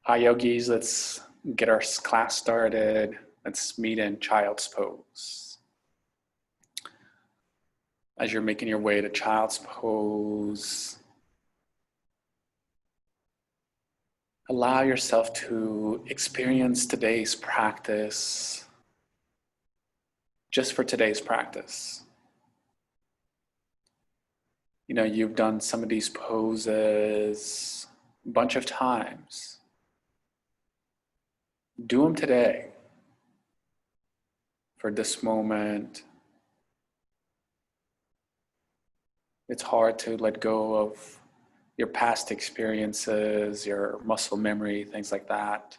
Hi yogis, let's get our class started. Let's meet in child's pose. As you're making your way to child's pose, allow yourself to experience today's practice just for today's practice. You know, you've done some of these poses a bunch of times. Do them today for this moment. It's hard to let go of your past experiences, your muscle memory, things like that.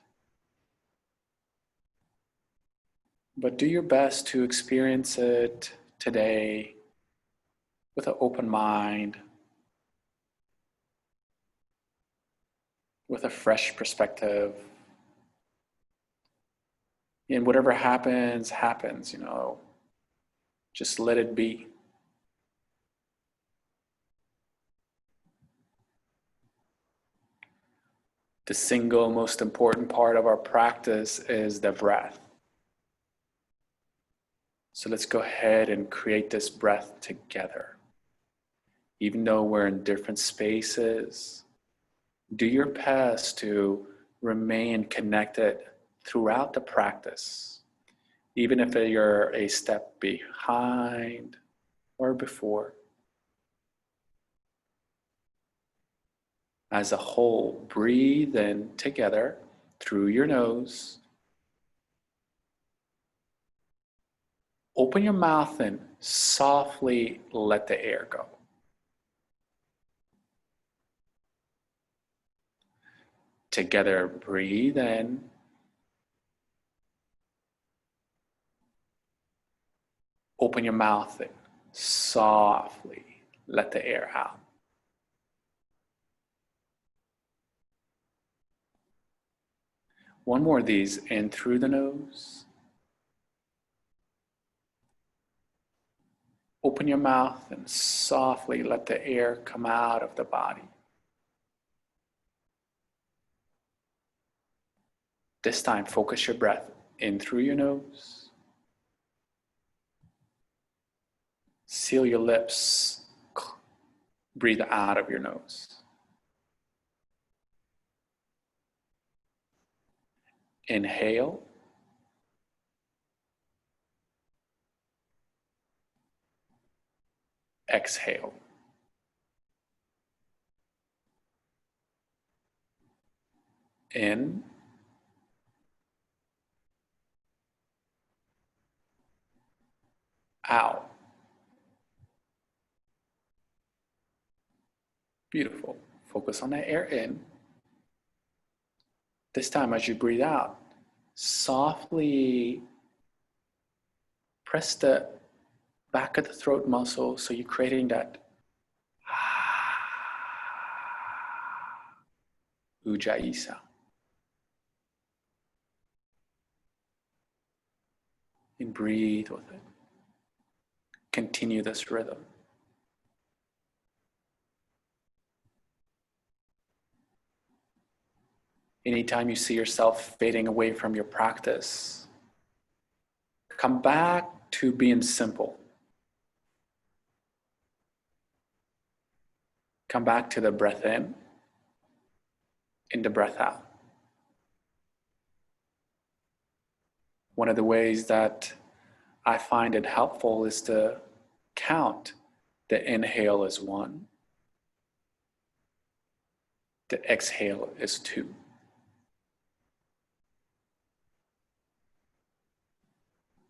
But do your best to experience it today with an open mind, with a fresh perspective. And whatever happens, happens, you know. Just let it be. The single most important part of our practice is the breath. So let's go ahead and create this breath together. Even though we're in different spaces, do your best to remain connected throughout the practice, even if you're a step behind or before. As a whole, breathe in together through your nose. Open your mouth and softly let the air go. Together, breathe in. Open your mouth and softly let the air out. One more of these, in through the nose. Open your mouth and softly let the air come out of the body. This time, focus your breath in through your nose. Seal your lips. Breathe out of your nose. Inhale. Exhale. In. Out. Beautiful. Focus on the air in. This time, as you breathe out, softly press the back of the throat muscle so you're creating that ujjayi sound. And breathe with it. Continue this rhythm. Anytime you see yourself fading away from your practice, come back to being simple. Come back to the breath in and the breath out. One of the ways that I find it helpful is to count. The inhale is 1. The exhale is 2.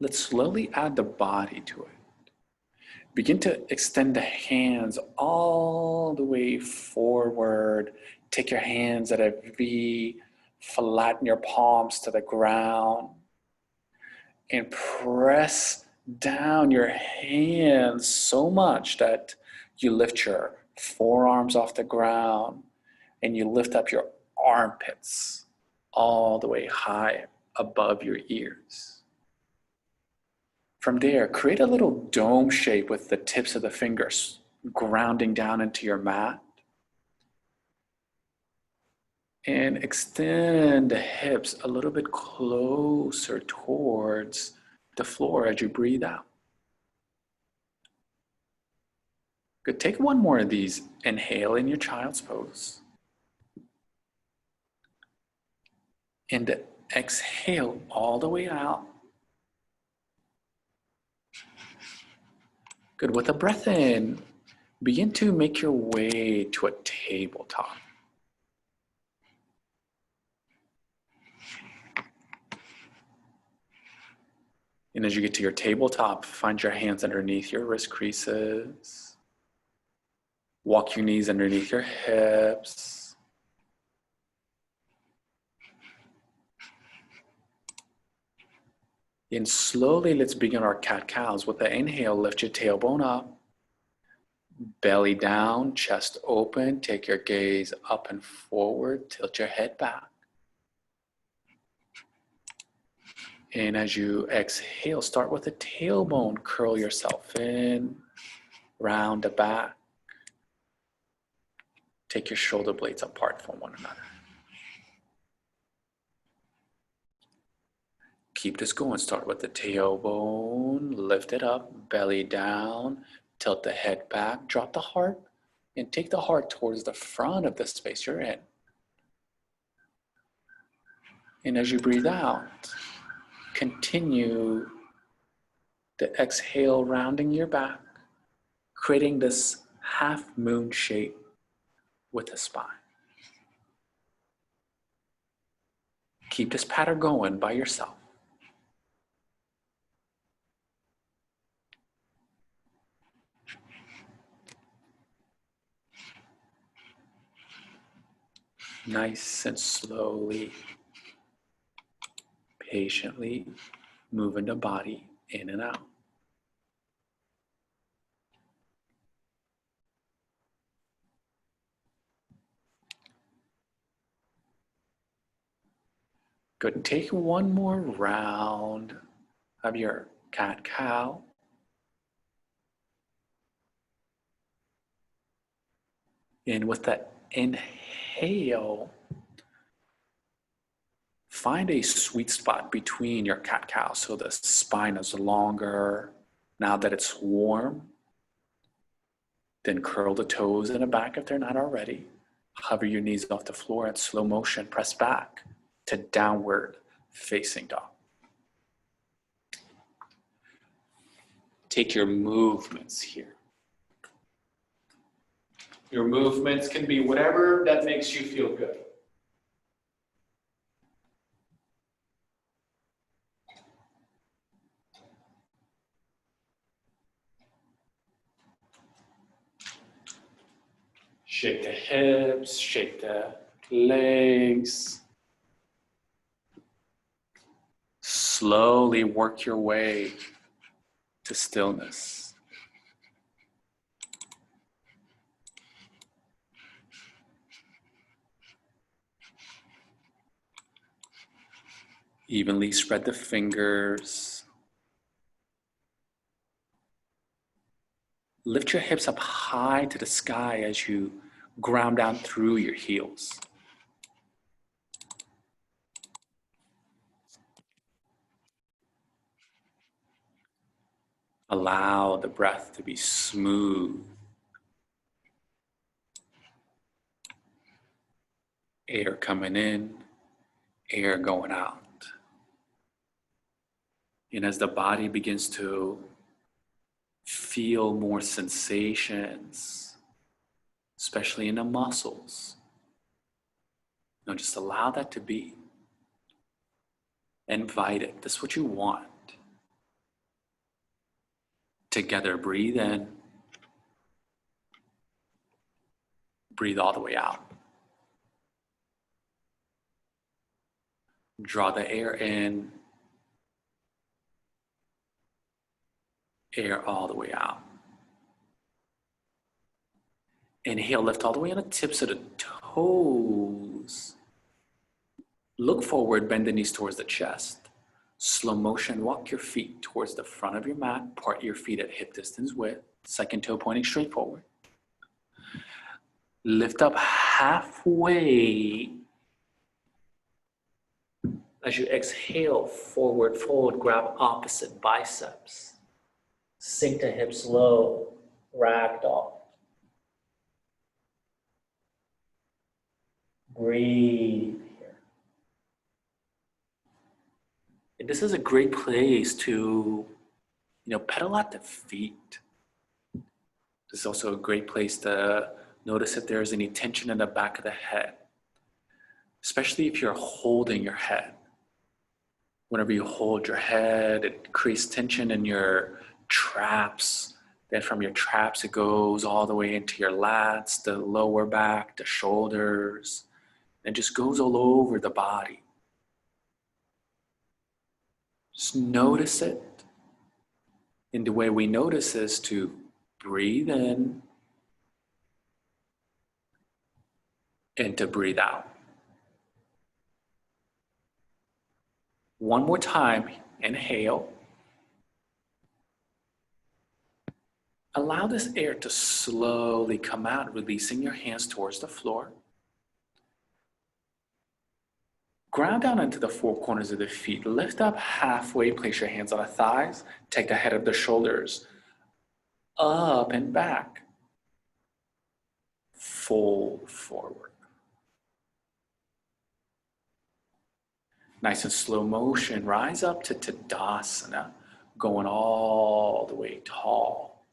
Let's slowly add the body to it. Begin to extend the hands all the way forward. Take your hands at a V, flatten your palms to the ground, and press down your hands so much that you lift your forearms off the ground and you lift up your armpits all the way high above your ears. From there, create a little dome shape with the tips of the fingers grounding down into your mat. And extend the hips a little bit closer towards the floor as you breathe out. Good. Take one more of these. Inhale in your child's pose. And exhale all the way out. Good. With a breath in, begin to make your way to a tabletop. And as you get to your tabletop, find your hands underneath your wrist creases. Walk your knees underneath your hips. And slowly, let's begin our cat-cows. With the inhale, lift your tailbone up. Belly down, chest open. Take your gaze up and forward. Tilt your head back. And as you exhale, start with the tailbone. Curl yourself in, round the back. Take your shoulder blades apart from one another. Keep this going. Start with the tailbone, lift it up, belly down, tilt the head back, drop the heart, and take the heart towards the front of the space you're in. And as you breathe out, continue the exhale, rounding your back, creating this half moon shape with the spine. Keep this pattern going by yourself. Nice and slowly, patiently moving the body in and out. Good. Take one more round of your cat-cow. And with that inhale, find a sweet spot between your cat-cow so the spine is longer. Now that it's warm, then curl the toes in the back if they're not already. Hover your knees off the floor in slow motion. Press back to downward facing dog. Take your movements here. Your movements can be whatever that makes you feel good. Shake the hips, shake the legs. Slowly work your way to stillness. Evenly spread the fingers. Lift your hips up high to the sky as you ground down through your heels. Allow the breath to be smooth. Air coming in, air going out. And as the body begins to feel more sensations, especially in the muscles, just allow that to be. Invite it. This is what you want. Together, breathe in. Breathe all the way out. Draw the air in. Air all the way out. Inhale, lift all the way on the tips of the toes. Look forward, bend the knees towards the chest. Slow motion, walk your feet towards the front of your mat. Part your feet at hip distance width. Second toe pointing straight forward. Lift up halfway As you exhale, forward fold, grab opposite biceps. Sink to hips low, ragdoll. Breathe here. And this is a great place to, pedal out the feet. This is also a great place to notice if there's any tension in the back of the head, especially if you're holding your head. Whenever you hold your head, it creates tension in your traps. Then from your traps, it goes all the way into your lats, the lower back, the shoulders, and just goes all over the body. Just notice it. And the way we notice is to breathe in and to breathe out. One more time, inhale. Allow this air to slowly come out, releasing your hands towards the floor. Ground down into the four corners of the feet. Lift up halfway, place your hands on the thighs. Take the head of the shoulders up and back. Fold forward. Nice and slow motion, rise up to Tadasana, going all the way tall.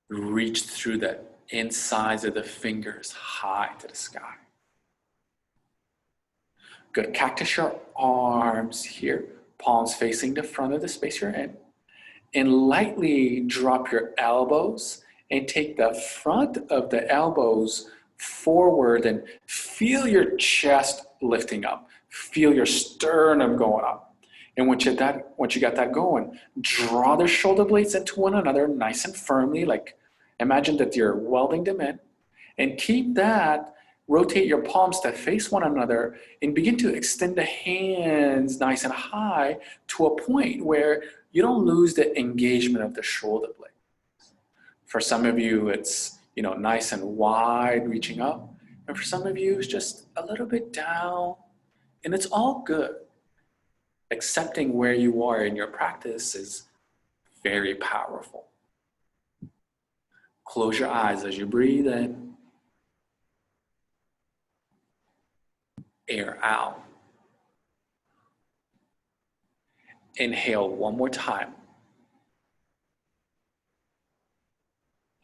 Reach through the insides of the fingers high to the sky. Good, cactus your arms here, palms facing the front of the space you're in. And lightly drop your elbows and take the front of the elbows forward and feel your chest lifting up. Feel your sternum going up. And once you got that going, draw the shoulder blades into one another nice and firmly, like imagine that you're welding them in. And keep that, rotate your palms to face one another and begin to extend the hands nice and high to a point where you don't lose the engagement of the shoulder blades. For some of you, it's nice and wide, reaching up. And for some of you, it's just a little bit down. And it's all good. Accepting where you are in your practice is very powerful. Close your eyes as you breathe in. Air out. Inhale one more time.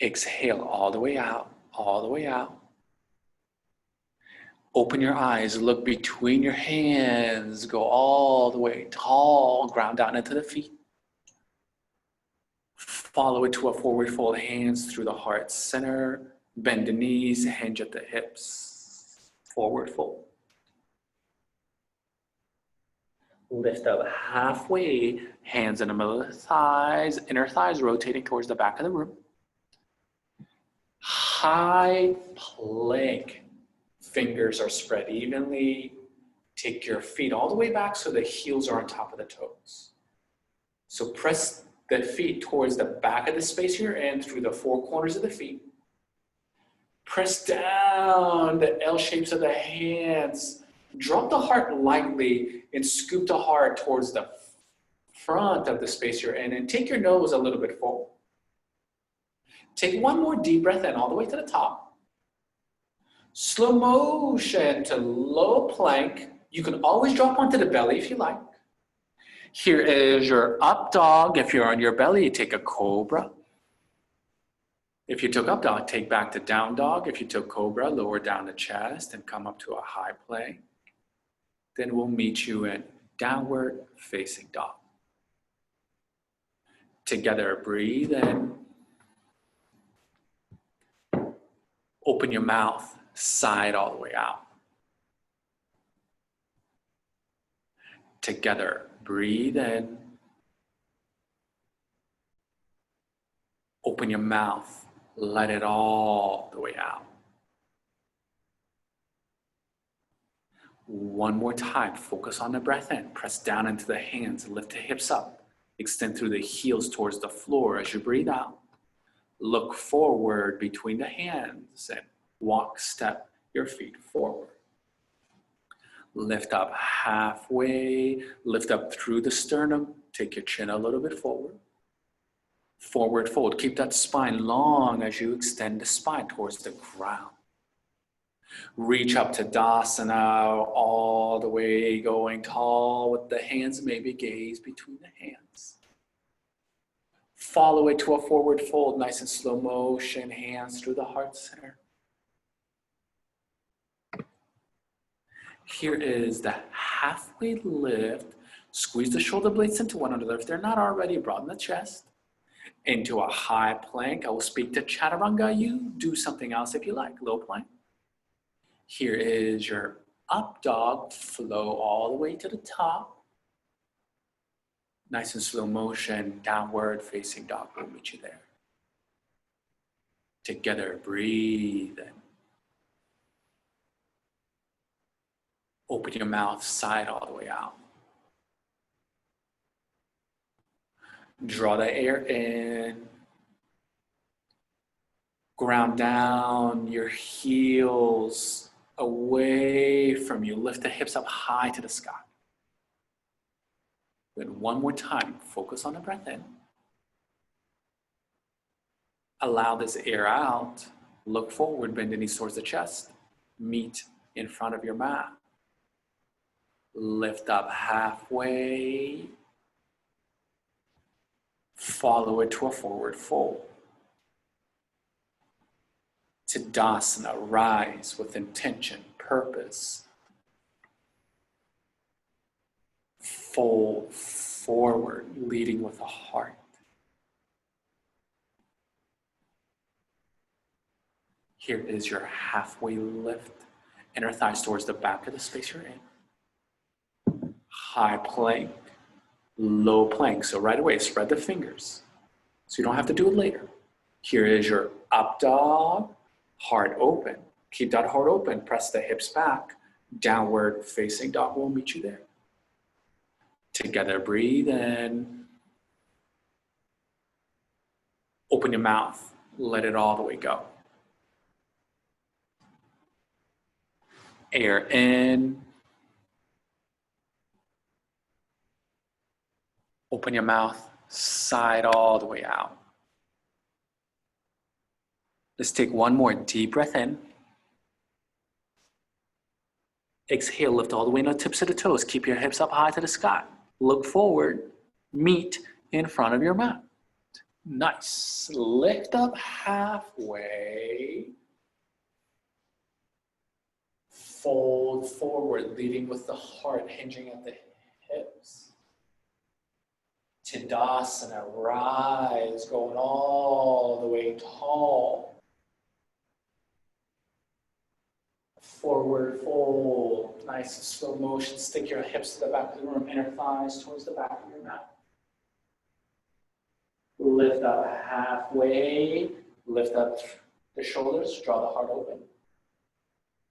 Exhale all the way out, all the way out. Open your eyes, look between your hands, go all the way tall, ground down into the feet. Follow it to a forward fold, hands through the heart center, bend the knees, hinge at the hips, forward fold. Lift up halfway, hands in the middle of the thighs, inner thighs rotating towards the back of the room. High plank. Fingers are spread evenly. Take your feet all the way back so the heels are on top of the toes. So press the feet towards the back of the space you're in through the four corners of the feet. Press down the L shapes of the hands. Drop the heart lightly and scoop the heart towards the front of the space you're in and take your nose a little bit forward. Take one more deep breath in all the way to the top. Slow motion to low plank. You can always drop onto the belly if you like. Here is your up dog. If you're on your belly, you take a cobra. If you took up dog, take back to down dog. If you took cobra, lower down the chest and come up to a high plank. Then we'll meet you in downward facing dog. Together, breathe in. Open your mouth, side all the way out. Together, breathe in. Open your mouth, let it all the way out. One more time, focus on the breath in. Press down into the hands, lift the hips up. Extend through the heels towards the floor as you breathe out. Look forward between the hands and walk, step your feet forward. Lift up halfway, lift up through the sternum, take your chin a little bit forward. Forward fold, keep that spine long as you extend the spine towards the ground. Reach up to Dasana, all the way going tall with the hands, maybe gaze between the hands. Follow it to a forward fold, nice and slow motion, hands through the heart center. Here is the halfway lift. Squeeze the shoulder blades into one another. If they're not already, broaden the chest. Into a high plank. I will speak to Chaturanga. You do something else if you like. Low plank. Here is your up dog. Flow all the way to the top. Nice and slow motion. Downward facing dog. We'll meet you there. Together, breathe in. Open your mouth, side all the way out. Draw the air in. Ground down your heels away from you. Lift the hips up high to the sky. Then one more time, focus on the breath in. Allow this air out. Look forward, bend the knees towards the chest. Meet in front of your mat. Lift up halfway. Follow it to a forward fold. Tadasana, rise with intention, purpose. Fold forward, leading with the heart. Here is your halfway lift. Inner thighs towards the back of the space you're in. High plank, low plank. So right away, spread the fingers. So you don't have to do it later. Here is your up dog, heart open. Keep that heart open, press the hips back. Downward facing dog will meet you there. Together, breathe in. Open your mouth, let it all the way go. Air in. Open your mouth, side all the way out. Let's take one more deep breath in. Exhale, lift all the way to the tips of the toes. Keep your hips up high to the sky. Look forward, meet in front of your mat. Nice. Lift up halfway. Fold forward, leading with the heart, hinging at the hips. Tadasana, rise, going all the way tall. Forward fold, nice and slow motion. Stick your hips to the back of the room, inner thighs towards the back of your mat. Lift up halfway, lift up the shoulders, draw the heart open.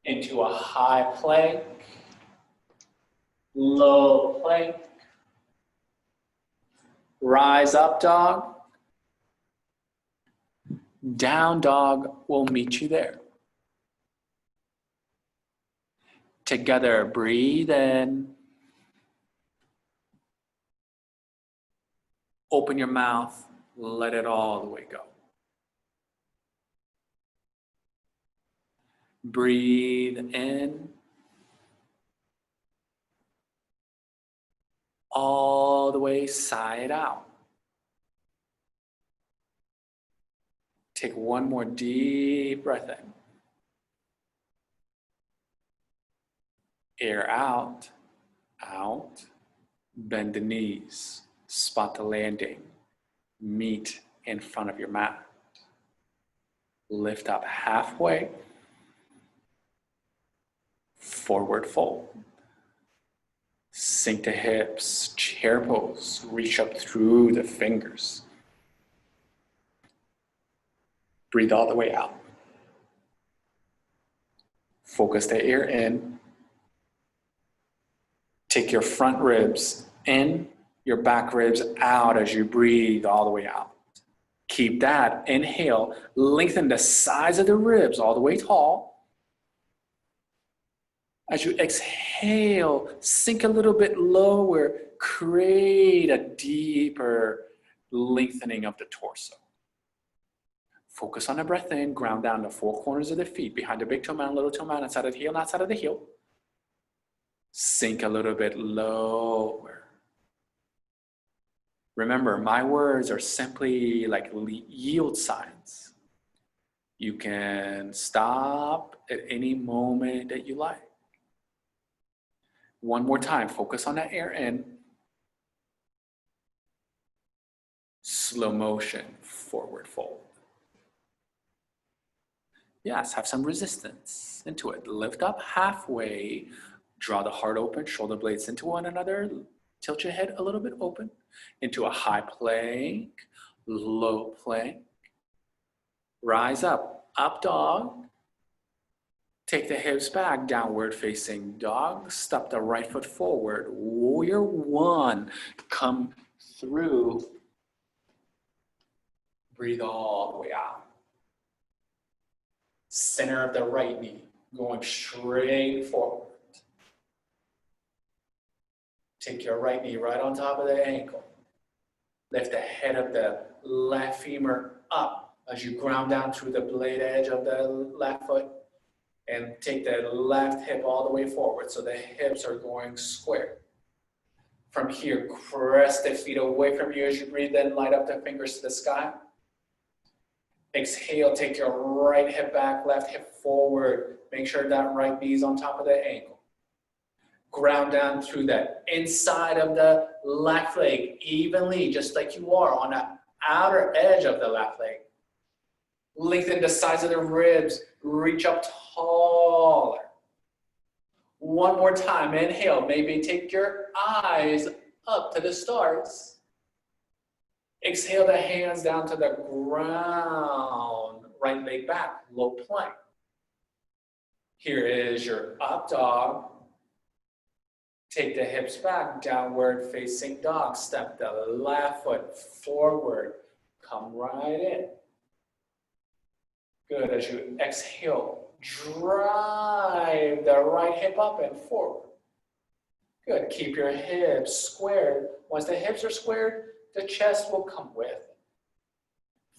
Into a high plank, low plank. Rise up dog. Down dog will meet you there. Together, breathe in. Open your mouth, let it all the way go. Breathe in. All the way side out. Take one more deep breath in. Air out, out. Bend the knees, spot the landing. Meet in front of your mat. Lift up halfway. Forward fold. Sink the hips, chair pose, reach up through the fingers. Breathe all the way out. Focus the air in. Take your front ribs in, your back ribs out as you breathe all the way out. Keep that. Inhale, lengthen the sides of the ribs all the way tall. As you exhale, sink a little bit lower, create a deeper lengthening of the torso. Focus on the breath in, ground down the four corners of the feet, behind the big toe mountain, little toe mountain, inside of the heel, outside of the heel. Sink a little bit lower. Remember, my words are simply like yield signs. You can stop at any moment that you like. One more time, focus on that air in. Slow motion, forward fold. Yes, have some resistance into it. Lift up halfway, draw the heart open, shoulder blades into one another, tilt your head a little bit open, into a high plank, low plank. Rise up, up dog. Take the hips back, downward facing dog. Step the right foot forward. Warrior one. Come through. Breathe all the way out. Center of the right knee, going straight forward. Take your right knee right on top of the ankle. Lift the head of the left femur up as you ground down through the blade edge of the left foot. And take the left hip all the way forward so the hips are going square. From here, press the feet away from you as you breathe in, light up the fingers to the sky. Exhale, take your right hip back, left hip forward. Make sure that right knee is on top of the ankle. Ground down through the inside of the left leg evenly, just like you are on the outer edge of the left leg. Lengthen the sides of the ribs, reach up taller. One more time, inhale, maybe take your eyes up to the stars. Exhale the hands down to the ground, right leg back, low plank. Here is your up dog. Take the hips back, downward facing dog. Step the left foot forward, come right in. Good, as you exhale, drive the right hip up and forward. Good, keep your hips squared. Once the hips are squared, the chest will come with it.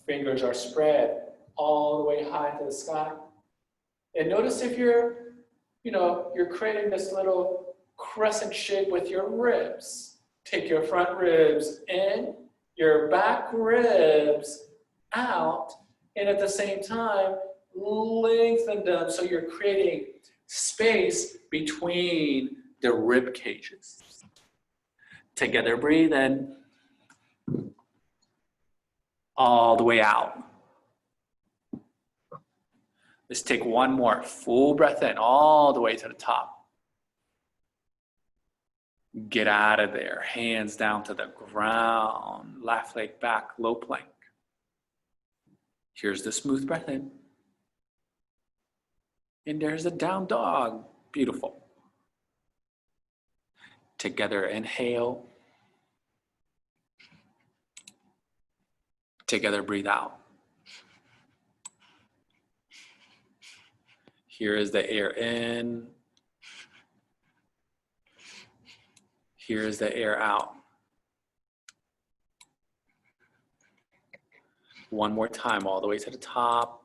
Fingers are spread all the way high to the sky. And notice if you're creating this little crescent shape with your ribs. Take your front ribs in, your back ribs out, and at the same time, lengthen them so you're creating space between the rib cages. Together, breathe in. All the way out. Let's take one more full breath in, all the way to the top. Get out of there, hands down to the ground, left leg back, low plank. Here's the smooth breath in. And there's the down dog, beautiful. Together, inhale. Together, breathe out. Here is the air in. Here is the air out. One more time, all the way to the top.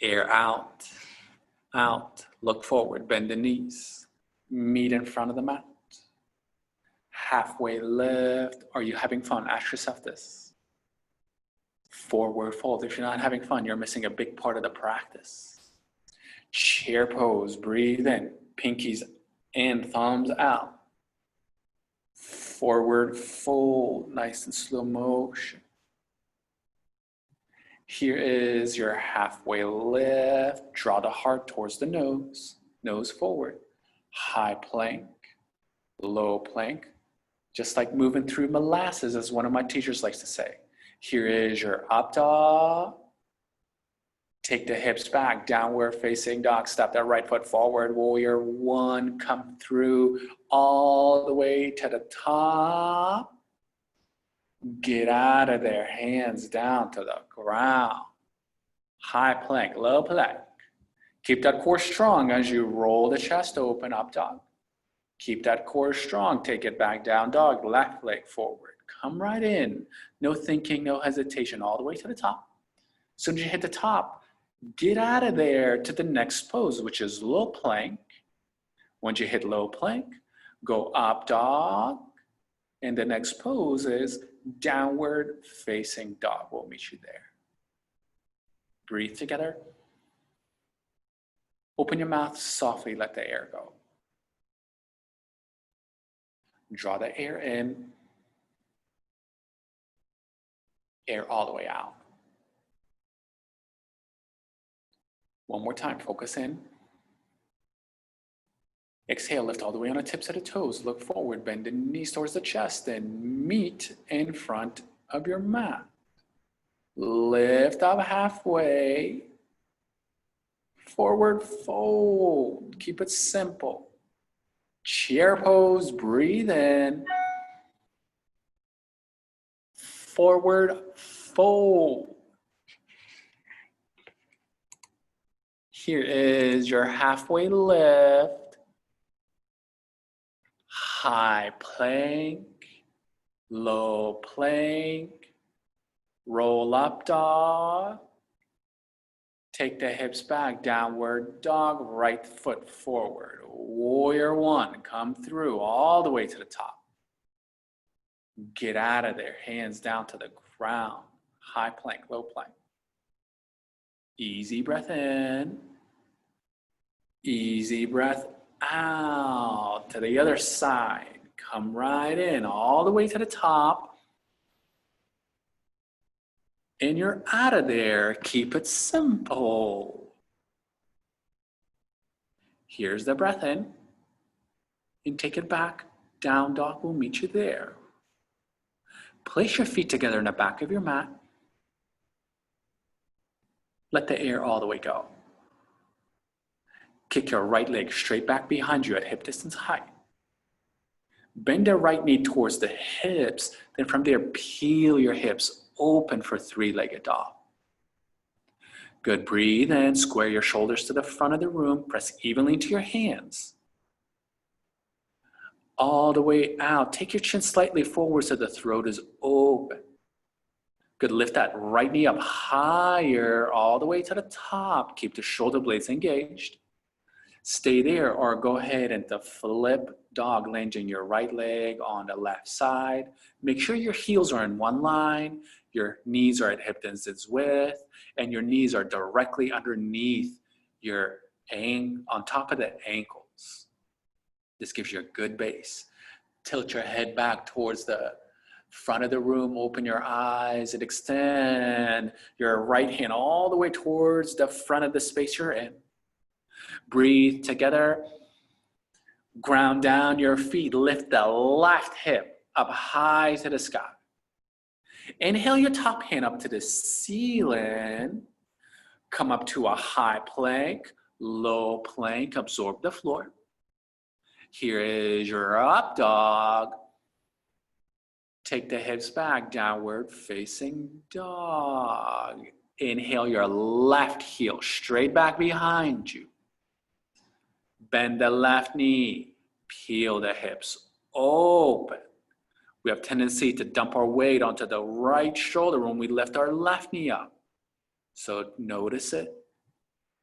Air out, out. Look forward, bend the knees. Meet in front of the mat. Halfway lift. Are you having fun? Ask yourself this. Forward fold. If you're not having fun, you're missing a big part of the practice. Chair pose. Breathe in. Pinkies and thumbs out. Forward fold. Nice and slow motion. Here is your halfway lift. Draw the heart towards the nose. Nose forward. High plank. Low plank. Just like moving through molasses, as one of my teachers likes to say. Here is your up dog. Take the hips back, downward facing dog. Step that right foot forward. Warrior one, come through all the way to the top. Get out of there, hands down to the ground. High plank, low plank. Keep that core strong as you roll the chest open, up dog. Keep that core strong. Take it back, down dog. Left leg forward. Come right in. No thinking, no hesitation. All the way to the top. As soon as you hit the top, get out of there to the next pose, which is low plank. Once you hit low plank, go up dog. And the next pose is downward facing dog. We'll meet you there. Breathe together. Open your mouth softly, let the air go. Draw the air in. Air all the way out. One more time, focus in. Exhale, lift all the way on the tips of the toes. Look forward, bend the knees towards the chest and meet in front of your mat. Lift up halfway. Forward fold. Keep it simple. Chair pose, breathe in. Forward fold. Here is your halfway lift. High plank, low plank, roll up dog. Take the hips back, downward dog, right foot forward. Warrior one, come through all the way to the top. Get out of there, hands down to the ground. High plank, low plank. Easy breath in. Easy breath out. To the other side. Come right in, all the way to the top. And you're out of there. Keep it simple. Here's the breath in. And take it back. Down dog will meet you there. Place your feet together in the back of your mat. Let the air all the way go. Kick your right leg straight back behind you at hip distance height. Bend the right knee towards the hips. Then from there, peel your hips open for three-legged dog. Good, breathe in, square your shoulders to the front of the room, press evenly into your hands. All the way out, take your chin slightly forward so the throat is open. Good, lift that right knee up higher, all the way to the top. Keep the shoulder blades engaged. Stay there or go ahead and the flip dog, landing your right leg on the left side. Make sure your heels are in one line, your knees are at hip distance width, and your knees are directly underneath your on top of the ankles. This gives you a good base. Tilt your head back towards the front of the room, open your eyes and extend your right hand all the way towards the front of the space you're in. Breathe together. Ground down your feet. Lift the left hip up high to the sky. Inhale your top hand up to the ceiling. Come up to a high plank, low plank, absorb the floor. Here is your up dog. Take the hips back, downward facing dog. Inhale your left heel straight back behind you. Bend the left knee, peel the hips open. We have tendency to dump our weight onto the right shoulder when we lift our left knee up. So notice it,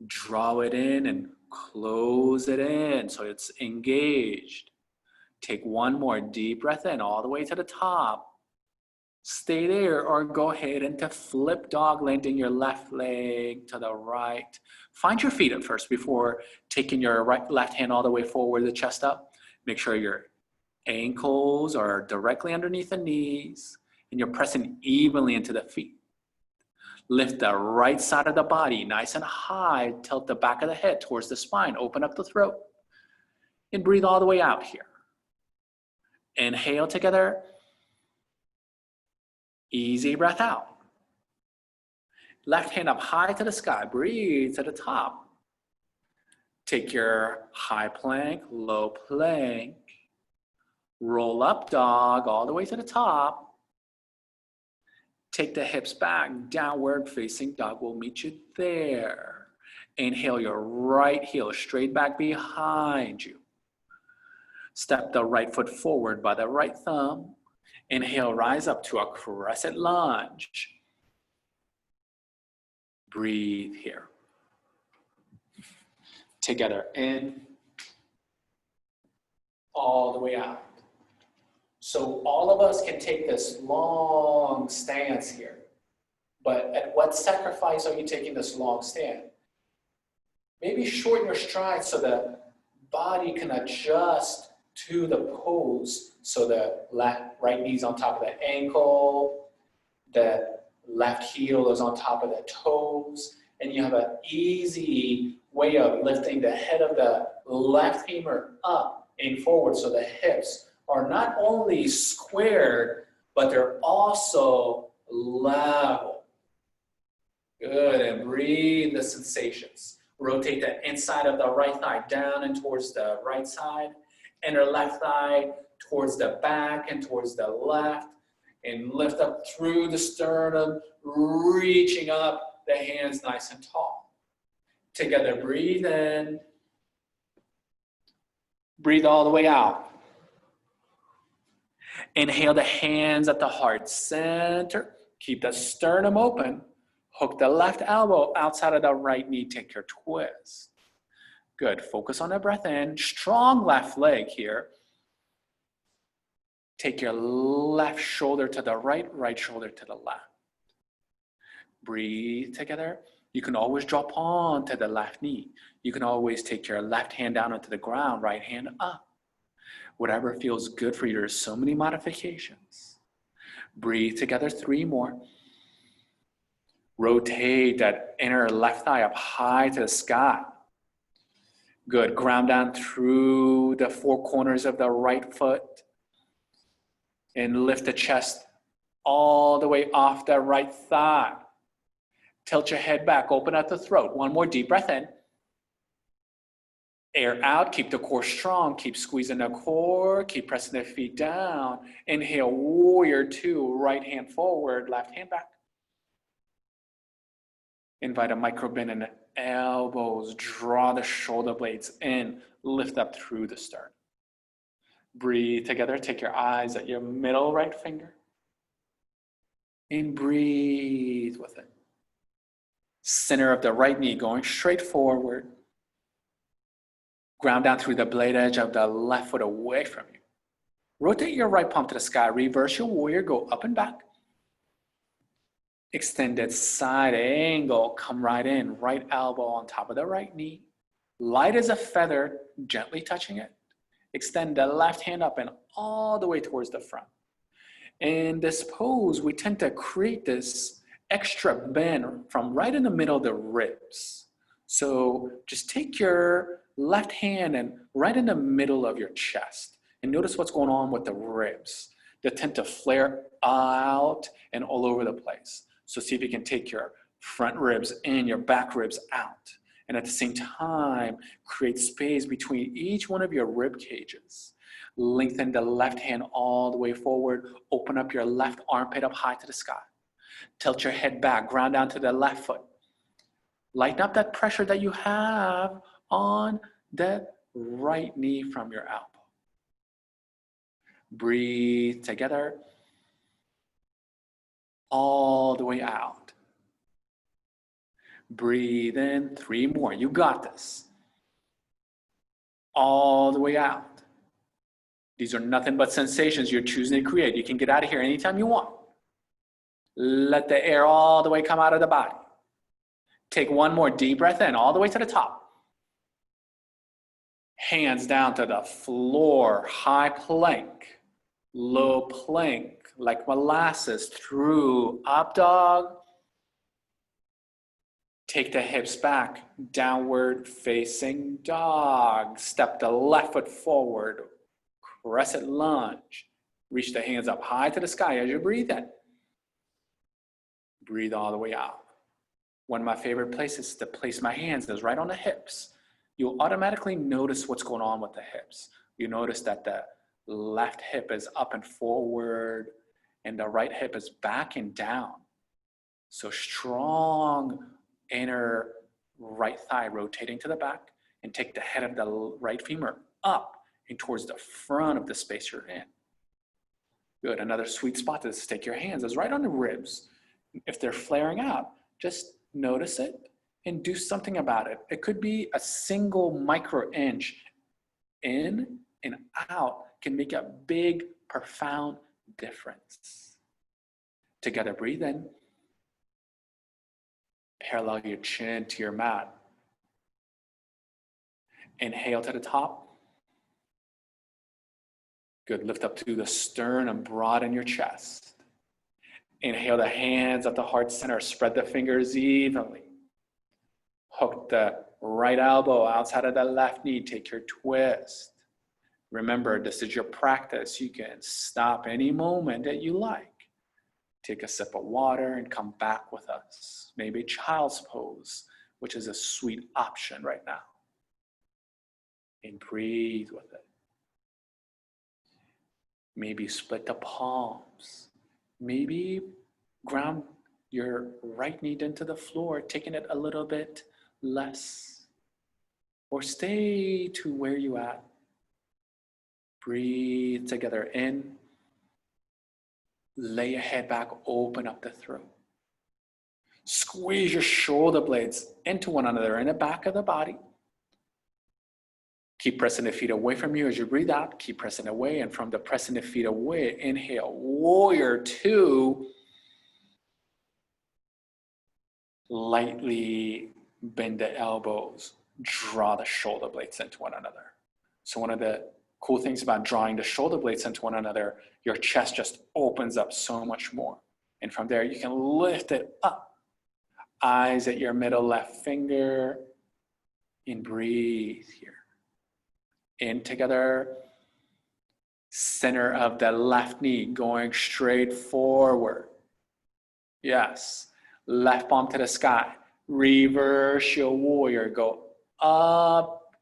draw it in and close it in so it's engaged. Take one more deep breath in all the way to the top. Stay there or go ahead into flip dog, landing your left leg to the right. Find your feet at first before taking your left hand all the way forward, the chest up. Make sure your ankles are directly underneath the knees and you're pressing evenly into the feet. Lift the right side of the body nice and high. Tilt the back of the head towards the spine. Open up the throat. And breathe all the way out here. Inhale together. Easy breath out. Left hand up high to the sky. Breathe to the top. Take your high plank, low plank. Roll up dog all the way to the top. Take the hips back, downward facing dog will meet you there. Inhale your right heel straight back behind you. Step the right foot forward by the right thumb. Inhale, rise up to a crescent lunge. Breathe here. Together, in, all the way out. So all of us can take this long stance here. But at what sacrifice are you taking this long stand? Maybe shorten your stride so the body can adjust to the pose. So the right knee's on top of the ankle, the left heel is on top of the toes, and you have an easy way of lifting the head of the left femur up and forward so the hips are not only squared, but they're also level. Good, and breathe the sensations. Rotate the inside of the right thigh down and towards the right side. Inner left thigh towards the back and towards the left. And lift up through the sternum, reaching up, the hands nice and tall. Together, breathe in. Breathe all the way out. Inhale the hands at the heart center. Keep the sternum open. Hook the left elbow outside of the right knee. Take your twist. Good. Focus on the breath in. Strong left leg here. Take your left shoulder to the right, right shoulder to the left. Breathe together. You can always drop onto the left knee. You can always take your left hand down onto the ground, right hand up. Whatever feels good for you. There's so many modifications. Breathe together, 3 more. Rotate that inner left thigh up high to the sky. Good. Ground down through the 4 corners of the right foot. And lift the chest all the way off the right thigh. Tilt your head back, open up the throat. 1 more deep breath in. Air out, keep the core strong, keep squeezing the core, keep pressing the feet down. Inhale, warrior 2, right hand forward, left hand back. Invite a micro bend in the elbows, draw the shoulder blades in, lift up through the sternum. Breathe together, take your eyes at your middle right finger. And breathe with it. Center of the right knee going straight forward. Ground down through the blade edge of the left foot away from you. Rotate your right palm to the sky. Reverse your warrior, go up and back. Extended side angle, come right in. Right elbow on top of the right knee. Light as a feather, gently touching it. Extend the left hand up and all the way towards the front. In this pose, we tend to create this extra bend from right in the middle of the ribs. So just take your left hand and right in the middle of your chest and notice what's going on with the ribs. They tend to flare out and all over the place. So see if you can take your front ribs in, your back ribs out. And at the same time, create space between each one of your rib cages. Lengthen the left hand all the way forward. Open up your left armpit up high to the sky. Tilt your head back, ground down to the left foot. Lighten up that pressure that you have on the right knee from your elbow. Breathe together. All the way out. Breathe in, 3 more. You got this. All the way out. These are nothing but sensations you're choosing to create. You can get out of here anytime you want. Let the air all the way come out of the body. Take 1 more deep breath in, all the way to the top. Hands down to the floor, high plank, low plank, like molasses through up dog. Take the hips back, downward facing dog. Step the left foot forward, crescent lunge. Reach the hands up high to the sky as you breathe in. Breathe all the way out. One of my favorite places to place my hands is right on the hips. You'll automatically notice what's going on with the hips. You notice that the left hip is up and forward and the right hip is back and down. So strong inner right thigh rotating to the back, and take the head of the right femur up and towards the front of the space you're in. Good. Another sweet spot is take your hands is right on the ribs. If they're flaring out, just notice it and do something about it. It could be a single micro inch in and out can make a big, profound difference. Together, breathe in. Parallel your chin to your mat. Inhale to the top. Good. Lift up to the sternum and broaden your chest. Inhale the hands at the heart center. Spread the fingers evenly. Hook the right elbow outside of the left knee. Take your twist. Remember, this is your practice. You can stop any moment that you like. Take a sip of water and come back with us. Maybe child's pose, which is a sweet option right now. And breathe with it. Maybe split the palms. Maybe ground your right knee into the floor, taking it a little bit less. Or stay to where you at. Breathe together in. Lay your head back, open up the throat. Squeeze your shoulder blades into one another in the back of the body. Keep pressing the feet away from you as you breathe out. Keep pressing away, and from the pressing the feet away, inhale, warrior two. Lightly bend the elbows, draw the shoulder blades into one another. So one of the cool things about drawing the shoulder blades into one another, your chest just opens up so much more. And from there, you can lift it up. Eyes at your middle left finger, and breathe here. In together, center of the left knee going straight forward. Yes, left palm to the sky. Reverse your warrior, go up,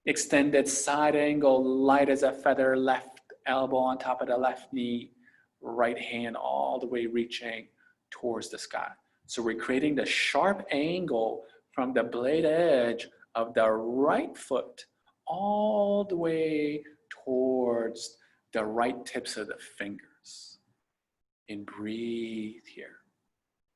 extended side angle, light as a feather, left elbow on top of the left knee, right hand all the way reaching towards the sky. So we're creating the sharp angle from the blade edge of the right foot all the way towards the right tips of the fingers. And breathe here.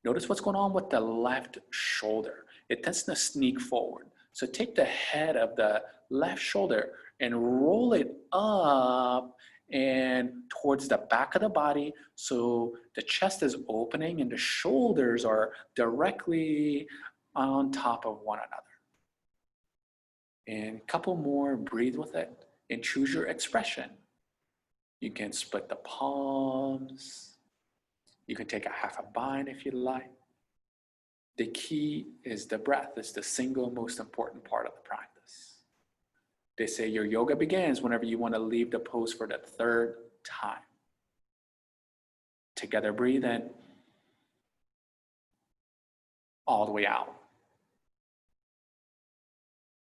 Notice what's going on with the left shoulder. It tends to sneak forward. So take the head of the left shoulder and roll it up and towards the back of the body, so the chest is opening and the shoulders are directly on top of one another. And a couple more, breathe with it and choose your expression. You can split the palms. You can take a half a bind if you like. The key is the breath. It's the single most important part of the practice. They say your yoga begins whenever you want to leave the pose for the third time. Together, breathe in. All the way out.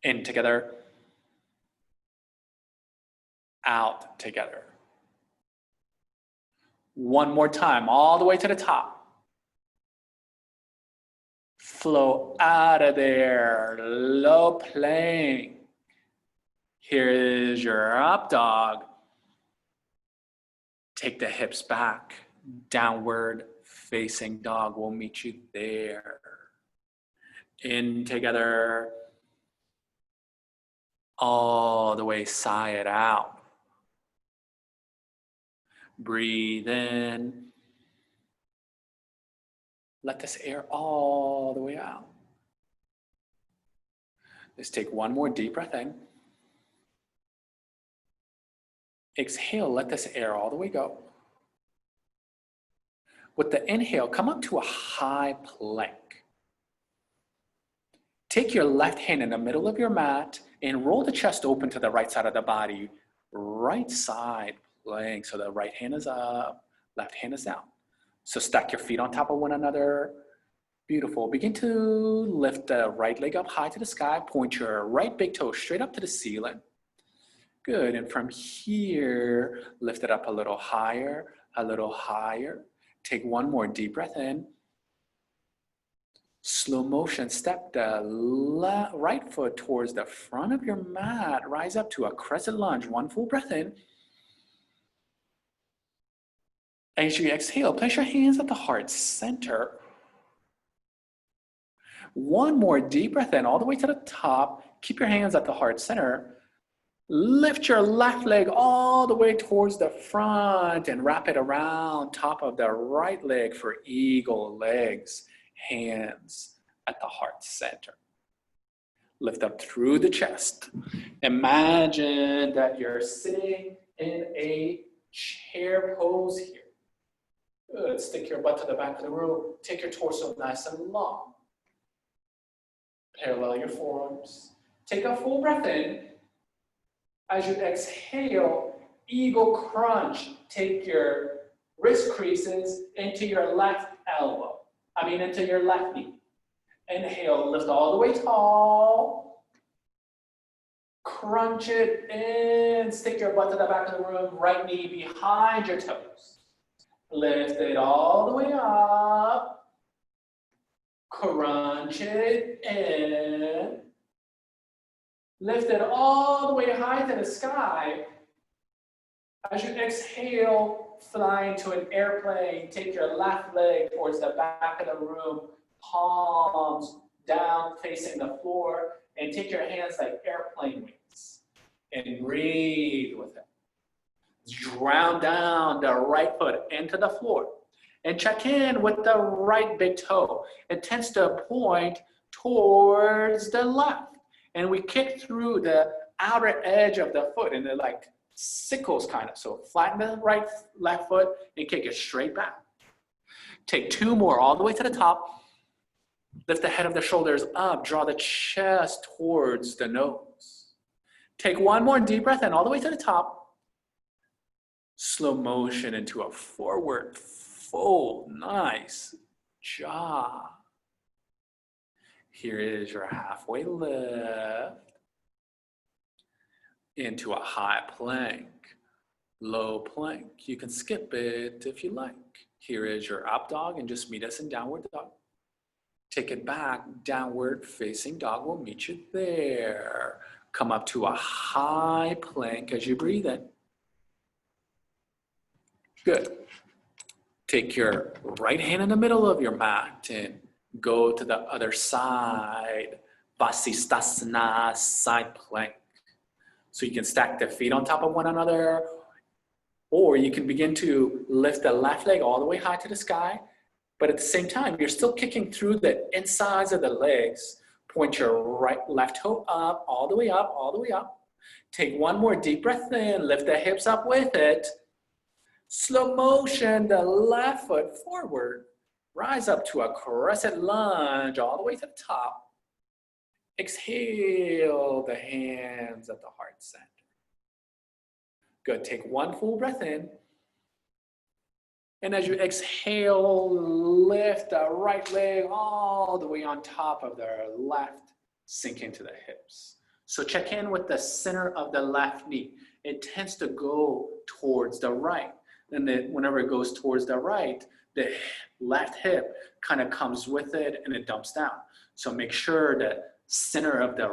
In together. Out together. One more time, all the way to the top. Flow out of there, low plank. Here is your up dog. Take the hips back, downward facing dog. We'll meet you there. In together, all the way side out. Breathe in. Let this air all the way out. Let's take one more deep breath in. Exhale, let this air all the way go. With the inhale, come up to a high plank. Take your left hand in the middle of your mat and roll the chest open to the right side of the body. Right side plank, so the right hand is up, left hand is down. So stack your feet on top of one another. Beautiful. Begin to lift the right leg up high to the sky. Point your right big toe straight up to the ceiling. Good. And from here, lift it up a little higher, a little higher. Take one more deep breath in. Slow motion, step the right foot towards the front of your mat. Rise up to a crescent lunge. One full breath in. As you exhale, place your hands at the heart center. One more deep breath in, all the way to the top. Keep your hands at the heart center. Lift your left leg all the way towards the front and wrap it around top of the right leg for eagle legs. Hands at the heart center. Lift up through the chest. Imagine that you're sitting in a chair pose here. Good. Stick your butt to the back of the room. Take your torso nice and long. Parallel your forearms. Take a full breath in. As you exhale, eagle crunch. Take your wrist creases into your left elbow. Into your left knee. Inhale, lift all the way tall. Crunch it in. Stick your butt to the back of the room. Right knee behind your toes. Lift it all the way up. Crunch it in. Lift it all the way high to the sky. As you exhale, fly into an airplane. Take your left leg towards the back of the room. Palms down facing the floor. And take your hands like airplane wings. And breathe with it. Ground down the right foot into the floor. And check in with the right big toe. It tends to point towards the left. And we kick through the outer edge of the foot, and they're like sickles kind of. So flatten the left foot and kick it straight back. Take two more all the way to the top. Lift the head of the shoulders up. Draw the chest towards the nose. Take one more deep breath in all the way to the top. Slow motion into a forward fold. Nice job. Here is your halfway lift into a high plank, low plank. You can skip it if you like. Here is your up dog and just meet us in downward dog. Take it back, downward facing dog. We'll meet you there. Come up to a high plank as you breathe in. Good. Take your right hand in the middle of your mat and go to the other side. Vasisthasana, side plank. So you can stack the feet on top of one another, or you can begin to lift the left leg all the way high to the sky, but at the same time, you're still kicking through the insides of the legs. Point your left toe up, all the way up, all the way up. Take one more deep breath in, lift the hips up with it. Slow motion, the left foot forward. Rise up to a crescent lunge all the way to the top. Exhale, the hands at the heart center. Good, take one full breath in. And as you exhale, lift the right leg all the way on top of the left, sink into the hips. So check in with the center of the left knee. It tends to go towards the right. And then whenever it goes towards the right, the left hip kind of comes with it and it dumps down. So make sure the center of the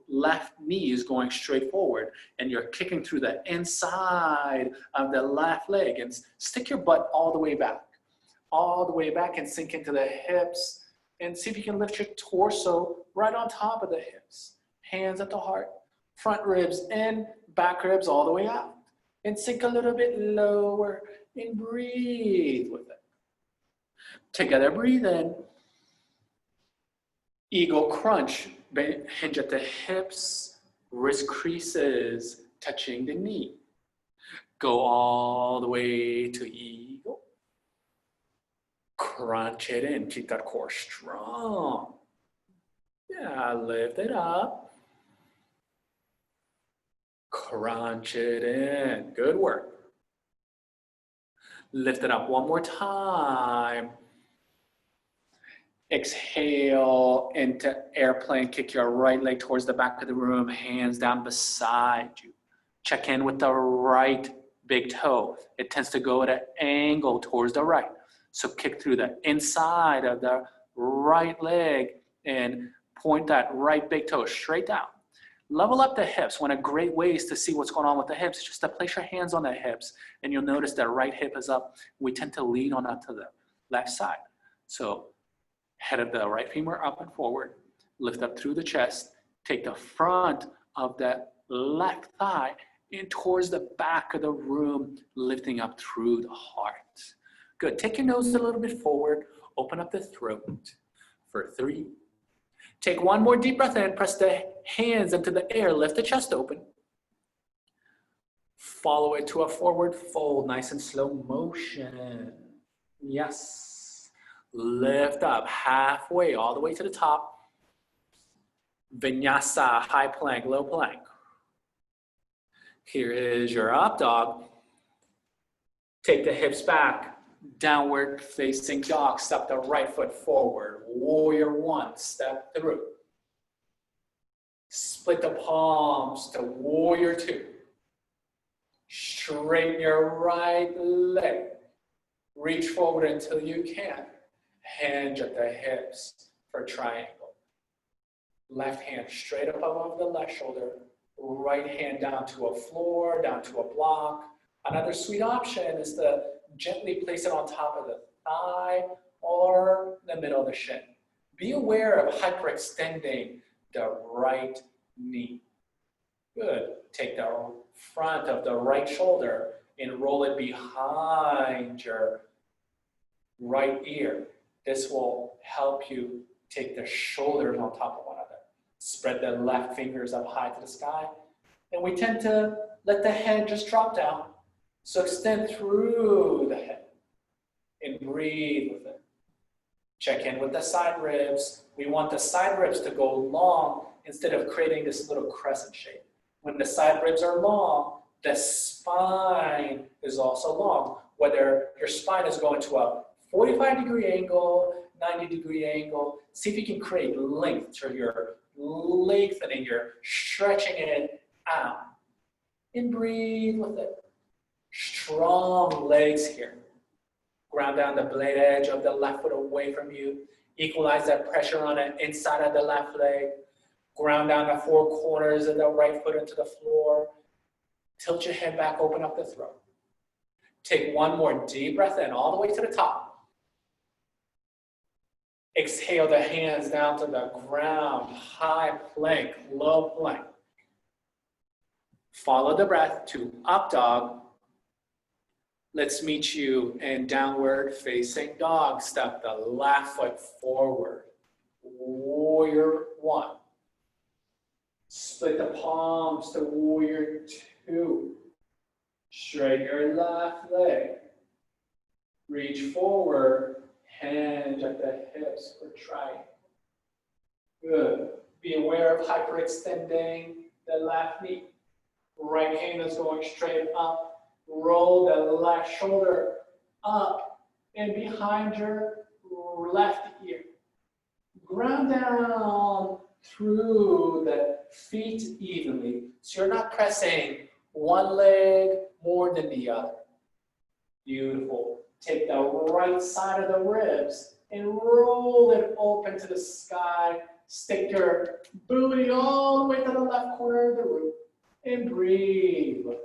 left knee is going straight forward and you're kicking through the inside of the left leg, and stick your butt all the way back and sink into the hips, and see if you can lift your torso right on top of the hips. Hands at the heart, front ribs in, back ribs all the way out. And sink a little bit lower and breathe with it. Together, breathe in. Eagle crunch, hinge at the hips, wrist creases touching the knee. Go all the way to eagle. Crunch it in, keep that core strong. Yeah, lift it up. Crunch it in. Good work. Lift it up one more time. Exhale into airplane. Kick your right leg towards the back of the room. Hands down beside you. Check in with the right big toe. It tends to go at an angle towards the right. So kick through the inside of the right leg and point that right big toe straight down. Level up the hips. One of the great ways to see what's going on with the hips is just to place your hands on the hips, and you'll notice that right hip is up. We tend to lean on up to the left side. So head of the right femur up and forward, lift up through the chest, take the front of that left thigh in towards the back of the room, lifting up through the heart. Good. Take your nose a little bit forward, open up the throat for 3. Take one more deep breath in, press the hands into the air, lift the chest open. Follow it to a forward fold, nice and slow motion. Yes. Lift up halfway, all the way to the top. Vinyasa, high plank, low plank. Here is your up dog. Take the hips back. Downward facing dog, step the right foot forward. Warrior 1, step through. Split the palms to warrior 2. Straighten your right leg. Reach forward until you can. Hinge at the hips for triangle. Left hand straight up above the left shoulder. Right hand down to a floor, down to a block. Another sweet option is to gently place it on top of the thigh or the middle of the shin. Be aware of hyperextending the right knee. Good. Take the front of the right shoulder and roll it behind your right ear. This will help you take the shoulders on top of one another. Spread the left fingers up high to the sky. And we tend to let the head just drop down. So extend through the head and breathe with it. Check in with the side ribs. We want the side ribs to go long instead of creating this little crescent shape. When the side ribs are long, the spine is also long. Whether your spine is going to a 45-degree angle, 90-degree angle, see if you can create length, so you're lengthening, you're stretching it out. And breathe with it. Strong legs here. Ground down the blade edge of the left foot away from you. Equalize that pressure on the inside of the left leg. Ground down the 4 corners of the right foot into the floor. Tilt your head back, open up the throat. Take one more deep breath in, all the way to the top. Exhale the hands down to the ground, high plank, low plank. Follow the breath to up dog. Let's meet you in downward facing dog. Step the left foot forward. Warrior 1. Split the palms to warrior 2. Straighten your left leg. Reach forward, hinge at the hips for triangle. Good. Be aware of hyperextending the left knee. Right hand is going straight up. Roll the left shoulder up and behind your left ear. Ground down through the feet evenly. So you're not pressing one leg more than the other. Beautiful. Take the right side of the ribs and roll it open to the sky. Stick your booty all the way to the left corner of the room and breathe with it.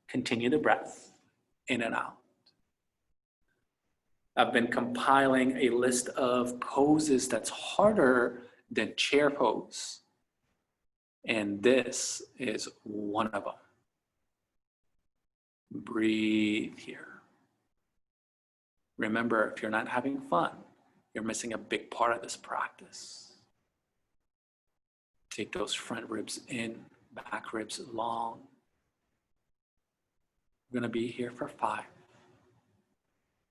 Continue the breath in and out. I've been compiling a list of poses that's harder than chair pose. And this is one of them. Breathe here. Remember, if you're not having fun, you're missing a big part of this practice. Take those front ribs in, back ribs long. We're going to be here for 5.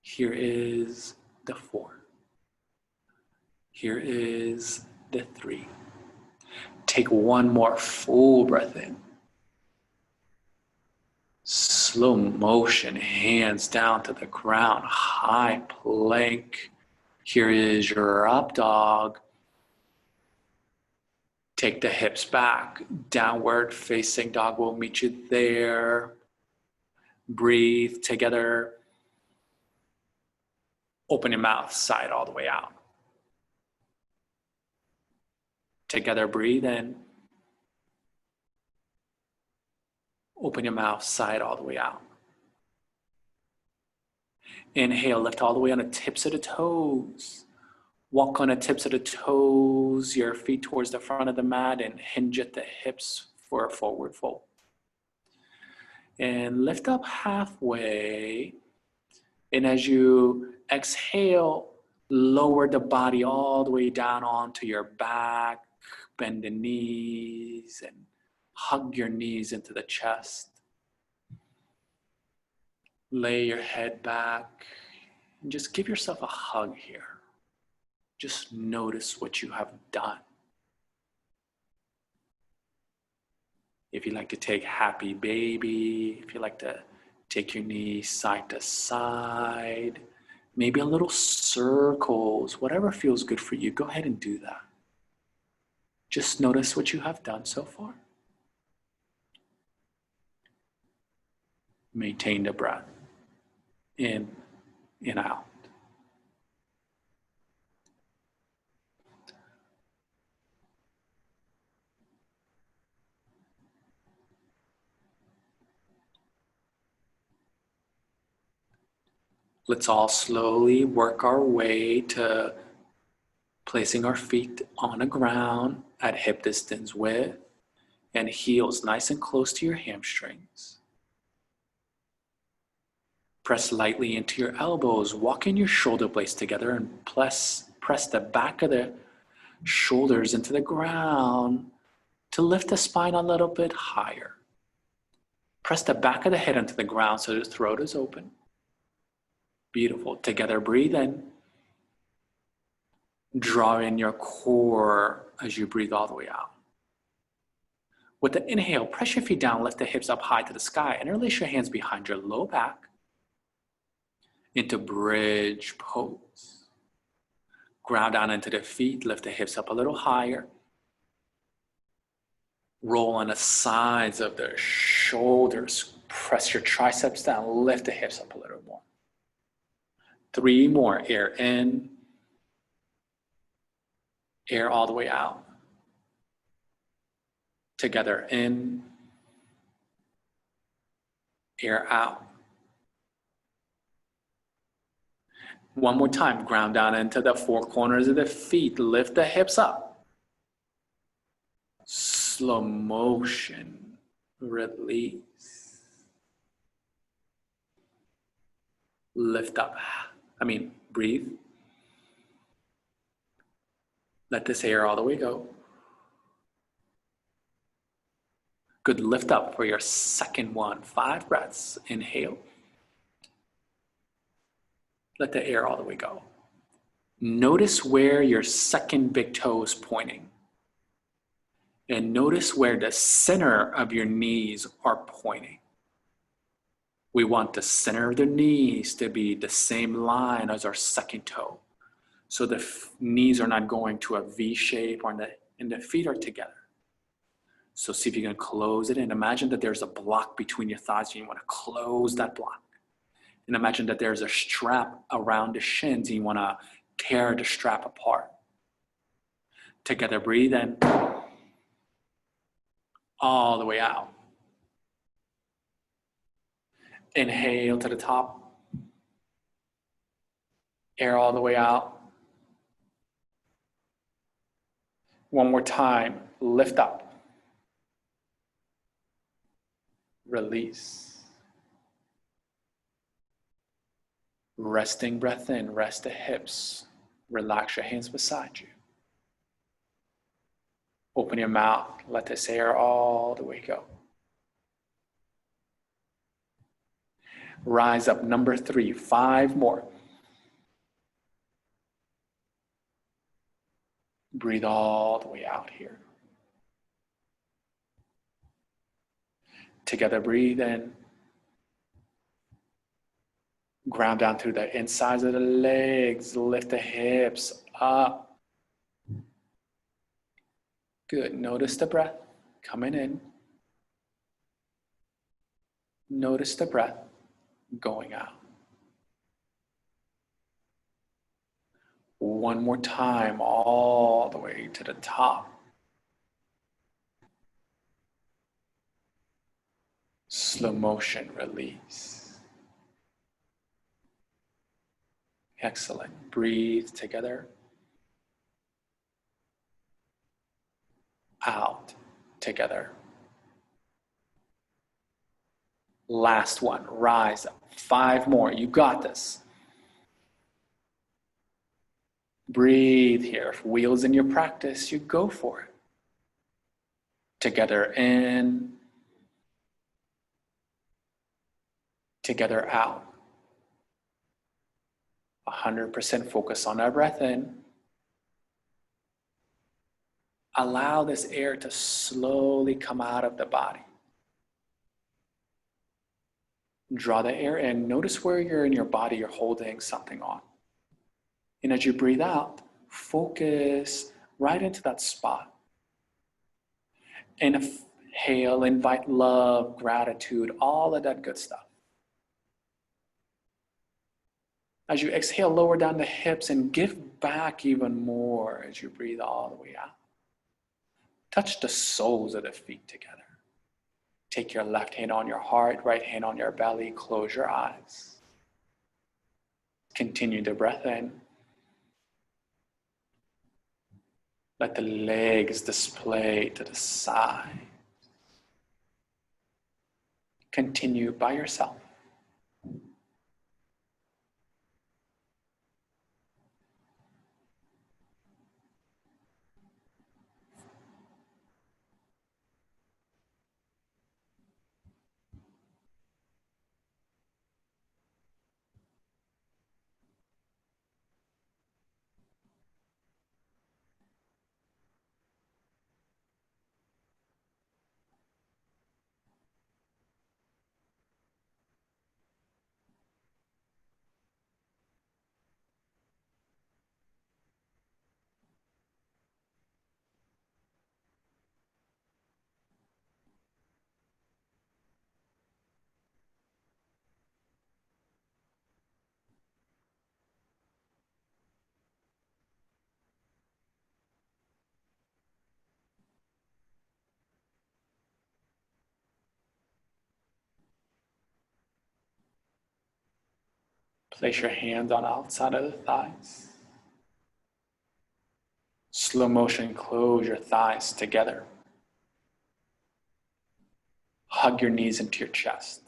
Here is the 4. Here is the 3. Take one more full breath in. Slow motion, hands down to the ground, high plank. Here is your up dog. Take the hips back. Downward facing dog will meet you there. Breathe together. Open your mouth, side all the way out. Together, breathe in. Open your mouth, side all the way out. Inhale, lift all the way on the tips of the toes. Walk on the tips of the toes, your feet towards the front of the mat, and hinge at the hips for a forward fold. And lift up halfway. And as you exhale, lower the body all the way down onto your back. Bend the knees and hug your knees into the chest. Lay your head back and just give yourself a hug here. Just notice what you have done. If you like to take happy baby, if you like to take your knees side to side, maybe a little circles, whatever feels good for you, go ahead and do that. Just notice what you have done so far. Maintain the breath. In and out. Let's all slowly work our way to placing our feet on the ground at hip distance width and heels nice and close to your hamstrings. Press lightly into your elbows, walk in your shoulder blades together and press the back of the shoulders into the ground to lift the spine a little bit higher. Press the back of the head into the ground so the throat is open. Beautiful. Together, breathe in. Draw in your core as you breathe all the way out. With the inhale, press your feet down, lift the hips up high to the sky, and release your hands behind your low back into bridge pose. Ground down into the feet, lift the hips up a little higher. Roll on the sides of the shoulders. Press your triceps down, lift the hips up a little more. 3 more. Air in. Air all the way out. Together in. Air out. One more time. Ground down into the 4 corners of the feet. Lift the hips up. Slow motion. Release. Lift up. Breathe. Let this air all the way go. Good, lift up for your second one. 5 breaths. Inhale. Let the air all the way go. Notice where your second big toe is pointing. And notice where the center of your knees are pointing. We want the center of the knees to be the same line as our second toe. So the knees are not going to a V shape and the feet are together. So see if you can close it in. Imagine that there's a block between your thighs and you want to close that block. And imagine that there's a strap around the shins and you want to tear the strap apart. Together, breathe in. All the way out. Inhale to the top. Air all the way out. One more time. Lift up. Release. Resting breath in. Rest the hips. Relax your hands beside you. Open your mouth. Let this air all the way go. Rise up. Number 3. 5 more. Breathe all the way out here. Together, breathe in. Ground down through the insides of the legs. Lift the hips up. Good. Notice the breath coming in. Notice the breath going out. One more time, all the way to the top. Slow motion release. Excellent. Breathe together. Out together. Last one. Rise up. 5 more. You got this. Breathe here. If wheels in your practice, you go for it. Together in. Together out. 100% focus on our breath in. Allow this air to slowly come out of the body. Draw the air in. Notice where you're in your body, you're holding something on. And as you breathe out, focus right into that spot. Inhale, invite love, gratitude, all of that good stuff. As you exhale, lower down the hips and give back even more as you breathe all the way out. Touch the soles of the feet together. Take your left hand on your heart, right hand on your belly, close your eyes. Continue the breath in. Let the legs display to the side. Continue by yourself. Place your hands on the outside of the thighs. Slow motion, close your thighs together. Hug your knees into your chest.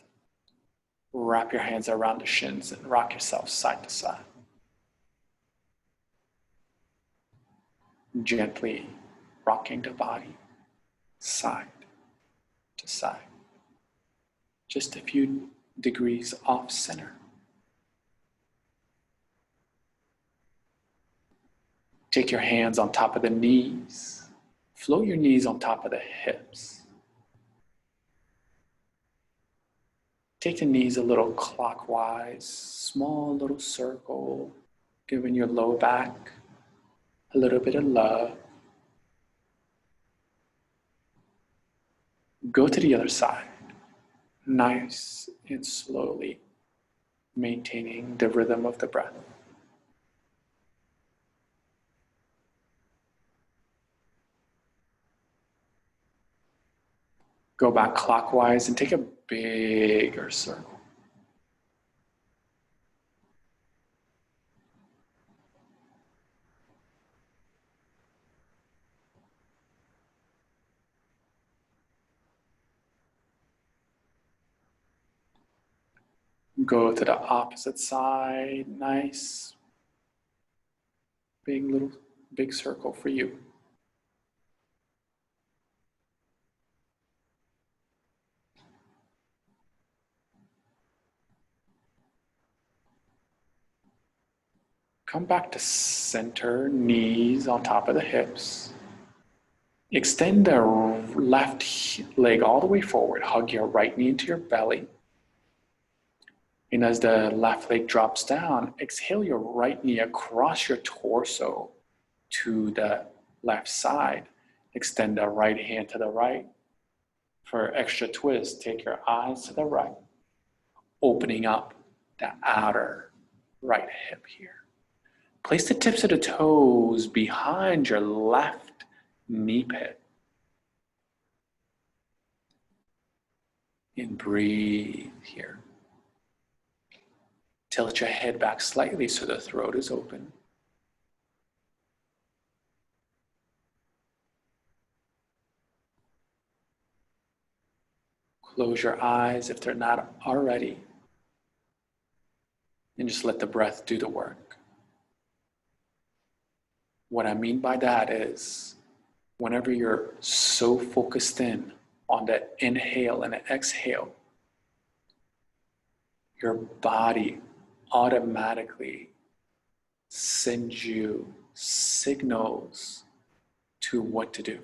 Wrap your hands around the shins and rock yourself side to side. Gently rocking the body side to side. Just a few degrees off center. Take your hands on top of the knees. Float your knees on top of the hips. Take the knees a little clockwise, small little circle, giving your low back a little bit of love. Go to the other side, nice and slowly, maintaining the rhythm of the breath. Go back clockwise and take a bigger circle. Go to the opposite side, nice, big circle for you. Come back to center, knees on top of the hips. Extend the left leg all the way forward. Hug your right knee into your belly. And as the left leg drops down, exhale your right knee across your torso to the left side Extend the right hand to the right. For extra twist, take your eyes to the right, opening up the outer right hip here. Place the tips of the toes behind your left knee pit. And breathe here. Tilt your head back slightly so the throat is open. Close your eyes if they're not already. And just let the breath do the work. What I mean by that is whenever you're so focused in on the inhale and the exhale, your body automatically sends you signals to what to do.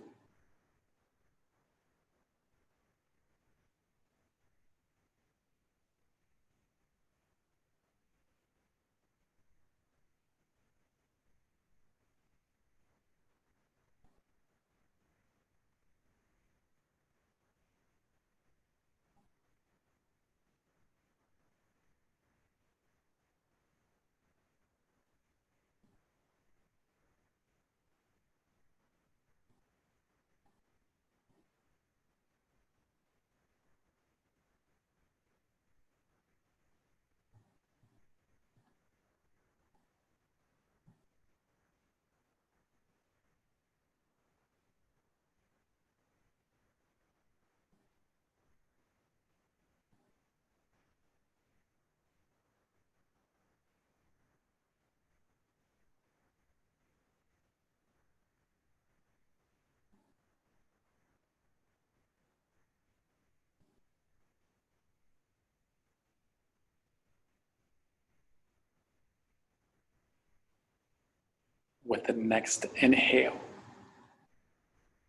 With the next inhale,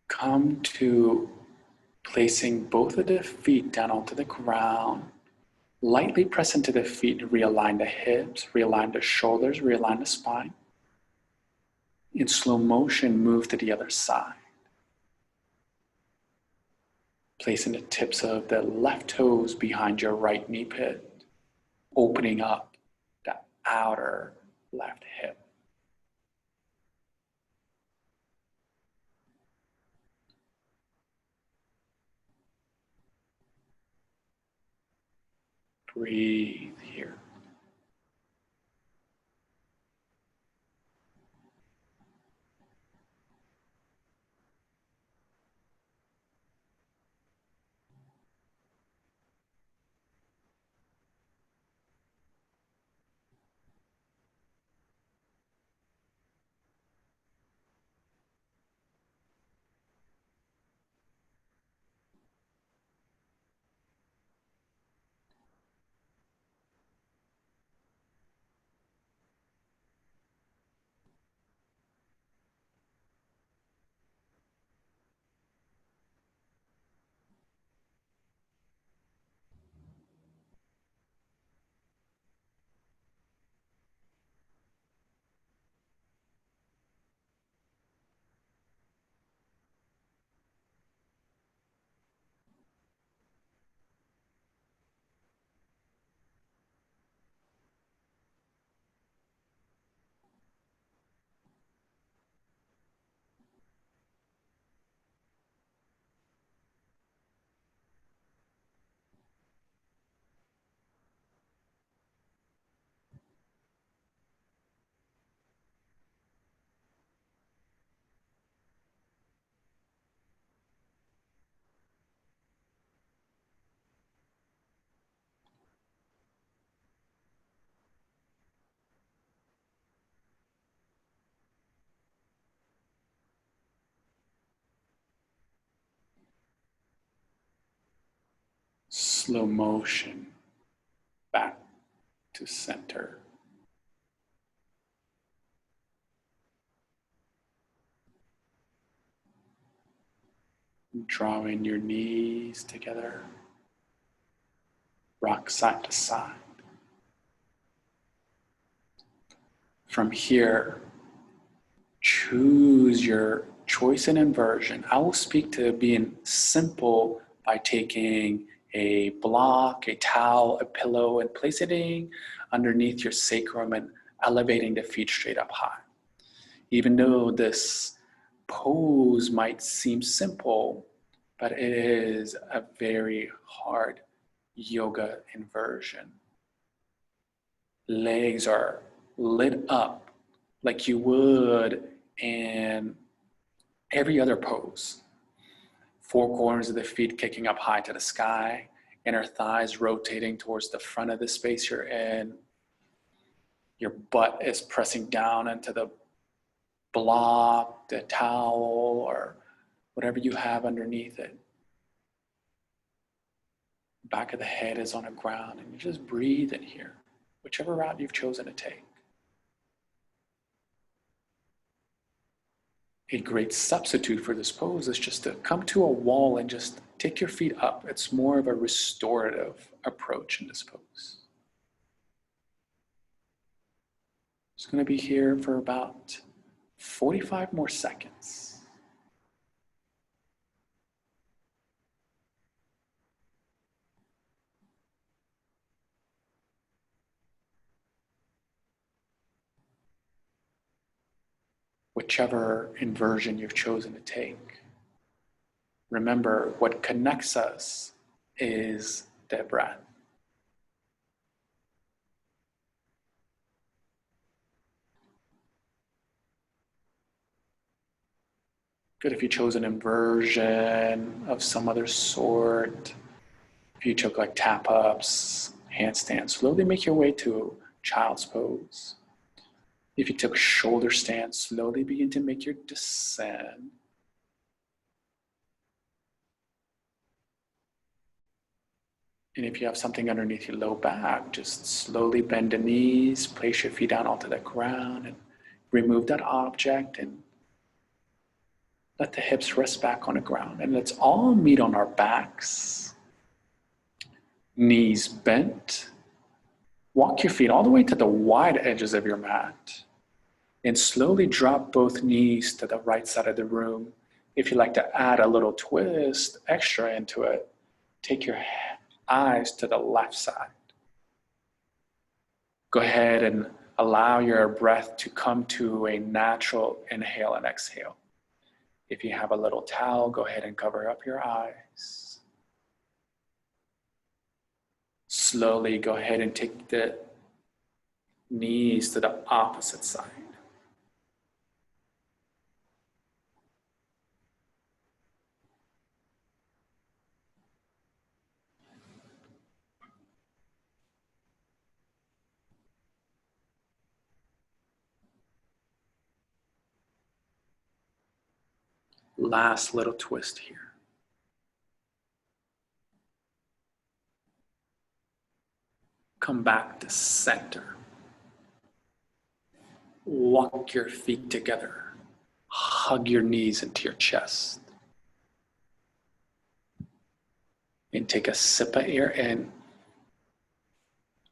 come to placing both of the feet down onto the ground. Lightly press into the feet to realign the hips, realign the shoulders, realign the spine. In slow motion, move to the other side. Placing the tips of the left toes behind your right knee pit, opening up the outer left hip. Breathe here. Slow motion back to center. Drawing your knees together, rock side to side. From here, choose your choice and inversion. I will speak to being simple by taking a block, a towel, a pillow, and placing it underneath your sacrum and elevating the feet straight up high. Even though this pose might seem simple, but it is a very hard yoga inversion. Legs are lit up like you would in every other pose. Four corners of the feet kicking up high to the sky, inner thighs rotating towards the front of the space you're in. Your butt is pressing down into the block, the towel, or whatever you have underneath it. Back of the head is on the ground, and you just breathe in here, whichever route you've chosen to take. A great substitute for this pose is just to come to a wall and just take your feet up. It's more of a restorative approach in this pose. It's going to be here for about 45 more seconds. Whichever inversion you've chosen to take, remember what connects us is the breath. Good if you chose an inversion of some other sort. If you took like tap ups, handstands, slowly make your way to child's pose. If you took a shoulder stand, slowly begin to make your descent. And if you have something underneath your low back, just slowly bend the knees, place your feet down onto the ground, and remove that object and let the hips rest back on the ground. And let's all meet on our backs, knees bent. Walk your feet all the way to the wide edges of your mat and slowly drop both knees to the right side of the room. If you like to add a little twist extra into it, take your eyes to the left side. Go ahead and allow your breath to come to a natural inhale and exhale. If you have a little towel, go ahead and cover up your eyes. Slowly go ahead and take the knees to the opposite side. Last little twist here. Come back to center. Walk your feet together. Hug your knees into your chest. And take a sip of air in.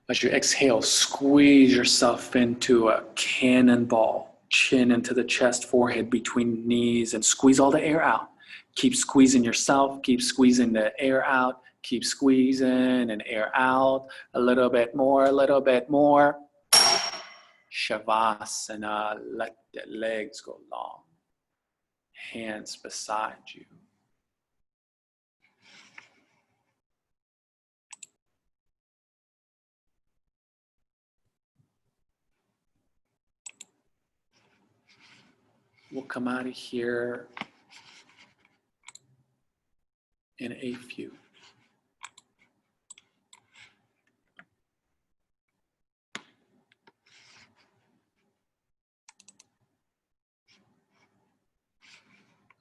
As you exhale, squeeze yourself into a cannonball. Chin into the chest, forehead between knees, and squeeze all the air out. Keep squeezing yourself. Keep squeezing the air out. Keep squeezing and air out. A little bit more, a little bit more. Shavasana, let the legs go long. Hands beside you. We'll come out of here in a few.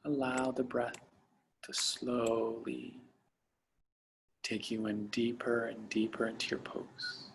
Allow the breath to slowly take you in deeper and deeper into your pose.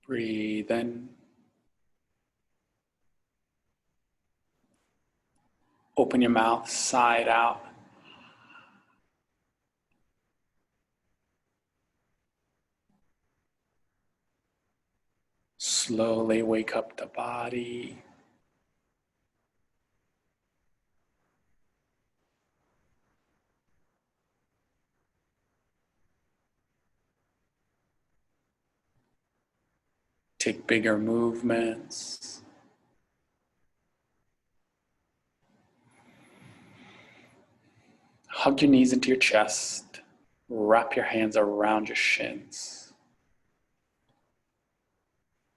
Breathe in. Open your mouth, side out. Slowly wake up the body. Take bigger movements. Hug your knees into your chest. Wrap your hands around your shins.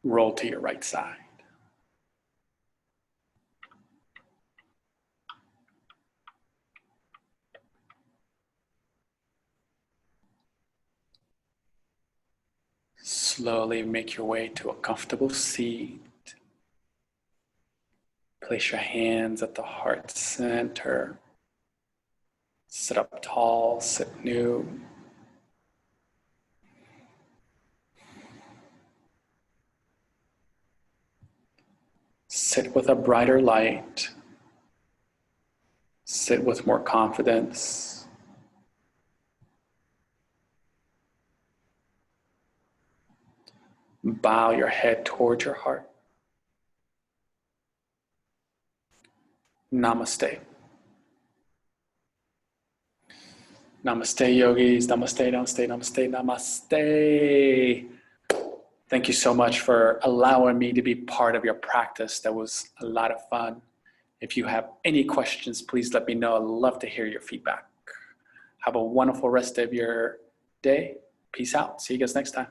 Roll to your right side. Slowly make your way to a comfortable seat. Place your hands at the heart center. Sit up tall, sit new. Sit with a brighter light. Sit with more confidence. Bow your head towards your heart. Namaste. Namaste, yogis. Namaste, namaste, namaste, namaste. Thank you so much for allowing me to be part of your practice. That was a lot of fun. If you have any questions, please let me know. I'd love to hear your feedback. Have a wonderful rest of your day. Peace out. See you guys next time.